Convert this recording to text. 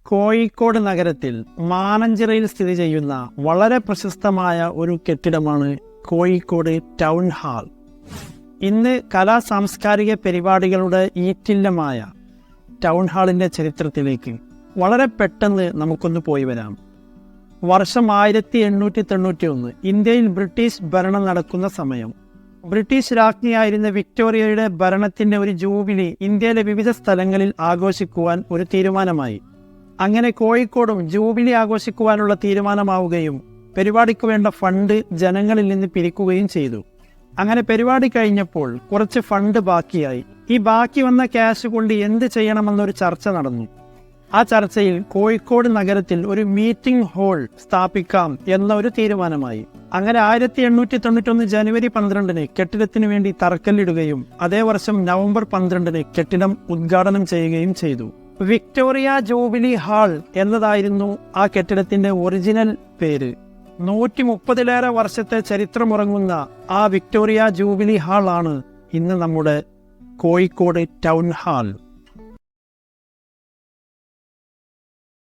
കോഴിക്കോട് നഗരത്തിൽ മാനഞ്ചിറയിൽ സ്ഥിതി ചെയ്യുന്ന വളരെ പ്രശസ്തമായ ഒരു കെട്ടിടമാണ് കോഴിക്കോട് ടൗൺ ഹാൾ. ഇന്ന് കലാ സാംസ്കാരിക പരിപാടികളുടെ ഈറ്റില്ലമായ ടൗൺ ഹാളിൻ്റെ ചരിത്രത്തിലേക്ക് വളരെ പെട്ടെന്ന് നമുക്കൊന്ന് പോയി വരാം. വർഷം 1891 ഇന്ത്യയിൽ ബ്രിട്ടീഷ് ഭരണം നടക്കുന്ന സമയം. ബ്രിട്ടീഷ് രാജ്ഞിയായിരുന്ന വിക്ടോറിയയുടെ ഭരണത്തിൻ്റെ ഒരു ജൂബിലി ഇന്ത്യയിലെ വിവിധ സ്ഥലങ്ങളിൽ ആഘോഷിക്കുവാൻ ഒരു തീരുമാനമായി. അങ്ങനെ കോഴിക്കോടും ജൂബിലി ആഘോഷിക്കുവാനുള്ള തീരുമാനമാവുകയും പരിപാടിക്ക് വേണ്ട ഫണ്ട് ജനങ്ങളിൽ നിന്ന് പിരിക്കുകയും ചെയ്തു. അങ്ങനെ പരിപാടി കഴിഞ്ഞപ്പോൾ കുറച്ച് ഫണ്ട് ബാക്കിയായി. ഈ ബാക്കി വന്ന ക്യാഷ് കൊണ്ട് എന്ത് ചെയ്യണമെന്നൊരു ചർച്ച നടന്നു. ആ ചർച്ചയിൽ കോഴിക്കോട് നഗരത്തിൽ ഒരു മീറ്റിംഗ് ഹാൾ സ്ഥാപിക്കാം എന്ന ഒരു തീരുമാനമായി. അങ്ങനെ 1891 ജനുവരി 12 കെട്ടിടത്തിന് വേണ്ടി തറക്കല്ലിടുകയും അതേ വർഷം നവംബർ 12 കെട്ടിടം ഉദ്ഘാടനം ചെയ്യുകയും ചെയ്തു. വിക്ടോറിയ ജൂബിലി ഹാൾ എന്നതായിരുന്നു ആ കെട്ടിടത്തിന്റെ ഒറിജിനൽ പേര്. 130-ലേറെ വർഷത്തെ ചരിത്രമുറങ്ങുന്ന ആ വിക്ടോറിയ ജൂബിലി ഹാൾ ആണ് ഇന്ന് നമ്മുടെ കോഴിക്കോട് ടൗൺ ഹാൾ.